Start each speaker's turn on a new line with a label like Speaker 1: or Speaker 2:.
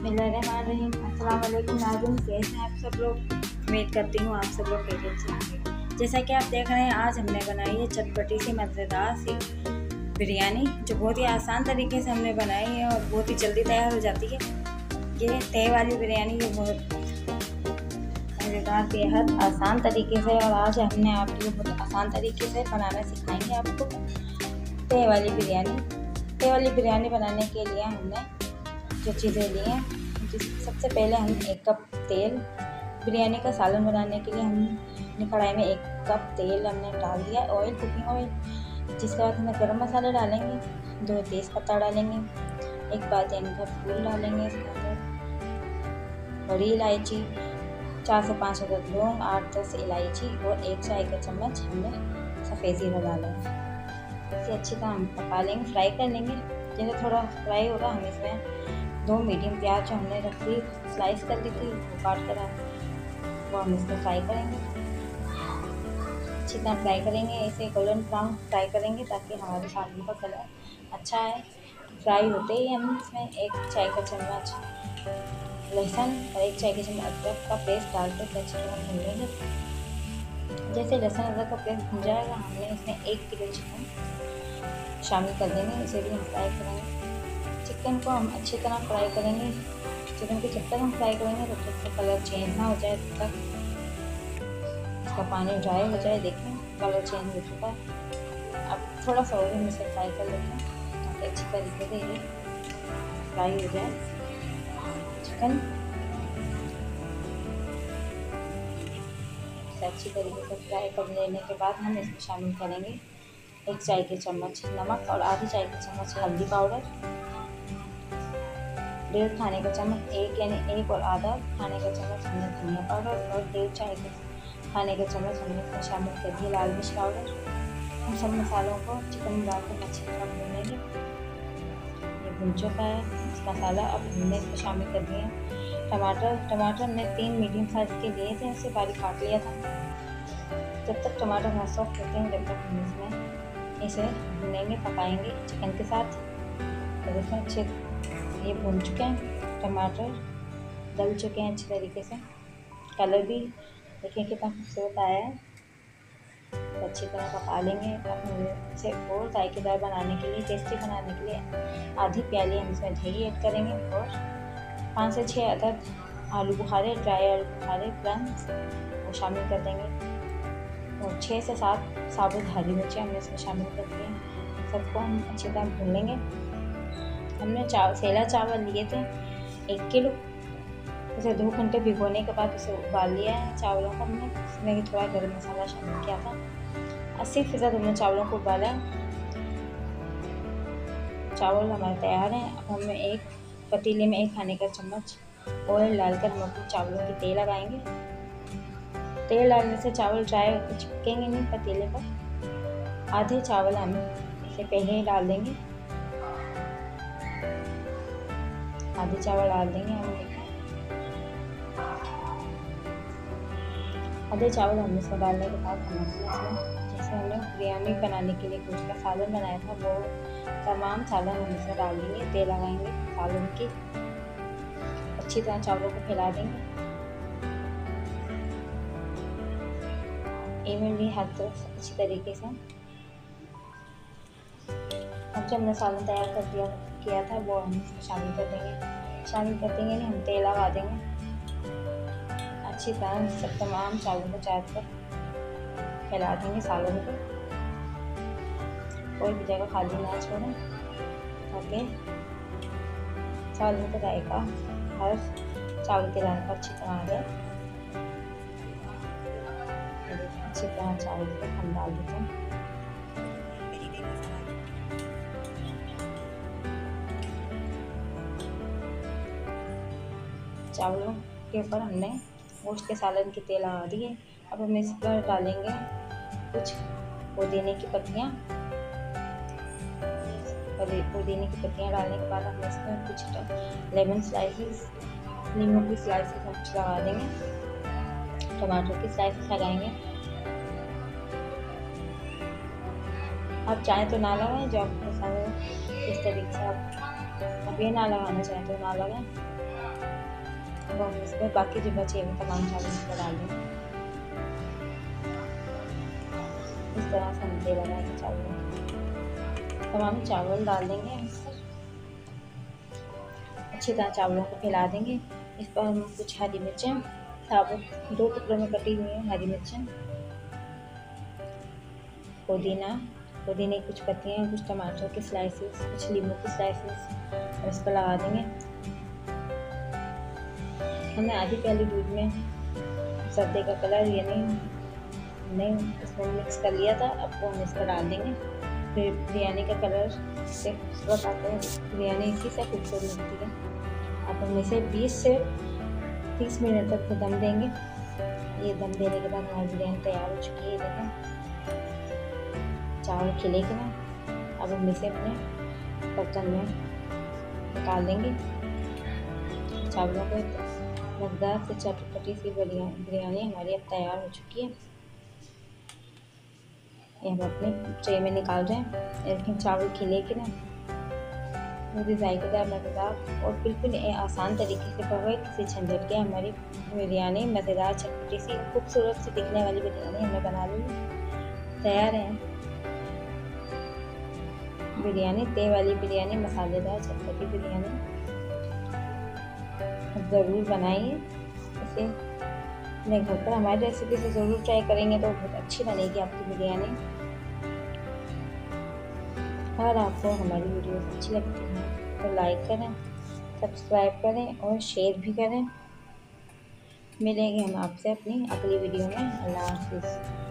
Speaker 1: बिस्मिल्लाहिर्रहमानिर्रहीम। अस्सलाम वालेकुम नाज़रीन, कैसे हैं आप सब लोग। उम्मीद करती हूँ आप सब लोग खैरियत से होंगे। जैसा कि आप देख रहे हैं, आज हमने बनाई है चटपटी सी मज़ेदार सी बिरयानी, जो बहुत ही आसान तरीके से हमने बनाई है और बहुत ही जल्दी तैयार हो जाती है। ये तय वाली बिरयानी ये बहुत मज़ेदार बेहद आसान तरीके से, और आज हमने आपको बहुत आसान तरीके से बनाना सिखाएंगे आपको तय वाली बिरयानी। तय वाली बिरयानी बनाने के लिए हमने जो चीज़ें ली हैं, सबसे पहले हम 1 कप तेल, बिरयानी का सालन बनाने के लिए हमने कढ़ाई में 1 कप तेल हमने डाल दिया, ऑयल, कुकिंग ऑयल। जिसके बाद हमें गरम मसाला डालेंगे, 2 तेज़ पत्ता डालेंगे, 1 दालचीनी का फूल डालेंगे, इसके अंदर बड़ी इलायची, 4 से 5 अदद लौंग, 8-10 इलायची और 1 चाय का चम्मच हमने सफ़ेद ज़ीरा डाला है। इसे अच्छी तरह हम पका लेंगे, फ्राई कर लेंगे। जैसे थोड़ा फ्राई होगा, हम इसमें 2 मीडियम प्याज जो हमने रखी स्लाइस कर ली थी, वो काट कर वो हम इसमें फ्राई करेंगे। अच्छी तरह फ्राई करेंगे, इसे गोल्डन ब्राउन फ्राई करेंगे ताकि हमारे सालन का कलर अच्छा है। फ्राई होते ही हम इसमें 1 चाय का चम्मच लहसुन और 1 चाय का चम्मच अदरक का पेस्ट डालकर अच्छी तरह भून लेंगे। जैसे लहसुन अदरक का पेस्ट भून जाएगा, हमने इसमें 1 किलो चिकन शामिल कर देंगे, इसे भी हम फ्राई करेंगे। चिकन को हम अच्छी तरह फ्राई करेंगे। चिकन को जब तक हम फ्राई करेंगे तब तक इसका कलर चेंज ना हो जाए, तब तक इसका पानी ड्राई हो जाए। देखें, कलर चेंज हो चुका है। अब थोड़ा सा और हम इसे फ्राई कर लेते हैं ताकि अच्छी तरीके से ये फ्राई हो जाए चिकन। इसे अच्छी तरीके से फ्राई कर लेने के बाद हम इसमें शामिल करेंगे 1 चाय के चम्मच नमक और आधी चाय के चम्मच हल्दी पाउडर, 1.5 खाने का चम्मच, 1 यानी 1 और आधा खाने का चम्मच हमने धनिया पाउडर, और 1.5 चाय के खाने का चम्मच हमने इसमें शामिल कर दिया लाल मिर्च पाउडर। इन सब मसालों को चिकन में डालकर अच्छी तरह भून लेंगे। ये भून चुका है मसाला। अब हमने इसमें शामिल कर दिए टमाटर हमने 3 मीडियम साइज़ के लिए थे, उसे बारीक काट लिया था। जब तक टमाटर बहुत सॉफ्ट होते हैं, जब तक हम इसमें इसे भूनेंगे, पकाएंगे चिकन के साथ। तो इसमें अच्छे ये भून चुके हैं, टमाटर गल चुके हैं अच्छे तरीके से, कलर भी देखिए कितना खूबसूरत आया है। तो अच्छी तरह पका लेंगे। अब इसे और जायकेदार बनाने के लिए, टेस्टी बनाने के लिए आधी प्याली हम इसमें दही ऐड करेंगे, और 5 से 6 अदद आलू बुखारे, ड्राई आलू बुखारे क्रम्स वो शामिल कर देंगे, और 6 से 7 साबुत हरी मिर्ची हमने इसमें शामिल कर दिए। सबको हम अच्छी तरह भून लेंगे। हमने सेला चावल लिए थे 1 किलो, उसे 2 घंटे भिगोने के बाद उसे उबाल लिया है चावलों को हमने। इसमें थोड़ा गरम मसाला शामिल किया था। 80% हमने चावलों को उबाला है। चावल हमारे तैयार हैं। अब हमें एक पतीले में 1 खाने का चम्मच ऑयल डालकर हम अपने चावलों की तेल लगाएंगे। तेल डालने से चावल ड्राई होकर चिपकेंगे नहीं पतीले पर। आधे चावल हम इसे पहले ही डाल देंगे, आधे चावल डाल देंगे हम। आधे चावल हमने इसमें डालने के बाद हम इसमें जैसे हमने बिरयानी बनाने के लिए कुछ का सालन बनाया था, वो तमाम सालन हम इसमें डाल देंगे। तेल लगाएंगे सालन की, अच्छी तरह चावलों को फैला देंगे इवनली हर तरफ अच्छी तरीके से। अब जब हमने सालन तैयार कर किया था, वो हम इसमें शामिल कर देंगे नहीं, हम तेल लगा देंगे अच्छी तरह। सब तमाम चावलों को चारों तरफ फैला देंगे सालन को, कोई भी जगह खाली ना छोड़ें ताकि चावलों का जायका हर चावल के दाने पर अच्छी तरह आ जाए। अच्छी तरह चावल को हम डाल देते हैं। चावलों के ऊपर हमने गोश्त के सालन की तेल लगा दी है। अब हम इस पर डालेंगे कुछ पुदीने की पत्तियाँ। पुदीने की पत्तियाँ डालने के बाद हम इसमें कुछ लेमन स्लाइसेस, नींबू की स्लाइसेस हम लगा देंगे, टमाटर की स्लाइसेस लगाएंगे। आप चाहें तो ना लगाएं, जो आपको पसंद है इस तरीके से। आप ये ना लगाना चाहें तो ना लगाएं। अब हम इसमें बाकी जो बचे हुए तमाम चावल इसमें डाल देंगे। इस तरह से हम दे बनाएंगे चावलों, तमाम चावल डाल देंगे हम इस पर। अच्छी तरह चावलों को फैला देंगे। इस पर हम कुछ हरी मिर्चें साबुत 2 टुकड़ों में कटी हुई हैं हरी मिर्चें, पुदीने की कुछ पत्तियाँ, कुछ टमाटर के स्लाइसेस, कुछ नींबू के स्लाइसेस इस पर लगा देंगे। हमने आधी प्याली दूध में सर्दी का कलर यानी हमने इसमें मिक्स कर लिया था, अब वो हम इस पर डाल देंगे। फिर बिरयानी का कलर से खूबसूरत आता है, बिरयानी इसी से खूबसूरत लगती है। अब हम इसे 20 से 30 मिनट तक दम देंगे। ये दम देने के बाद हमारी बिरयानी तैयार हो चुकी है। देखें चावल खिले के ना, अब हम इसे अपने बर्तन में निकाल देंगे। चावलों को मज़ेदार से चटपटी सी बिरयानी हमारी अब तैयार हो चुकी है। ये हम अपने ट्रे में निकाल रहे हैं। लेकिन चावल खिले के ना पूरी जायकेदार, मज़ेदार और बिल्कुल आसान तरीके से बगैर किसी झंझट के हमारी बिरयानी मज़ेदार चटपटी सी खूबसूरत सी दिखने वाली बिरयानी हमने बना ली तैयार है। बिरयानी तय वाली बिरयानी, मसालेदार चटपटी बिरयानी ज़रूर बनाइए। इसे अपने घर पर हमारी रेसिपी से ज़रूर ट्राई करेंगे तो बहुत अच्छी बनेगी आपकी बिरयानी। और आपको हमारी वीडियो अच्छी लगती है तो लाइक करें, सब्सक्राइब करें और शेयर भी करें। मिलेंगे हम आपसे अपनी अगली वीडियो में। अल्लाह हाफिज़।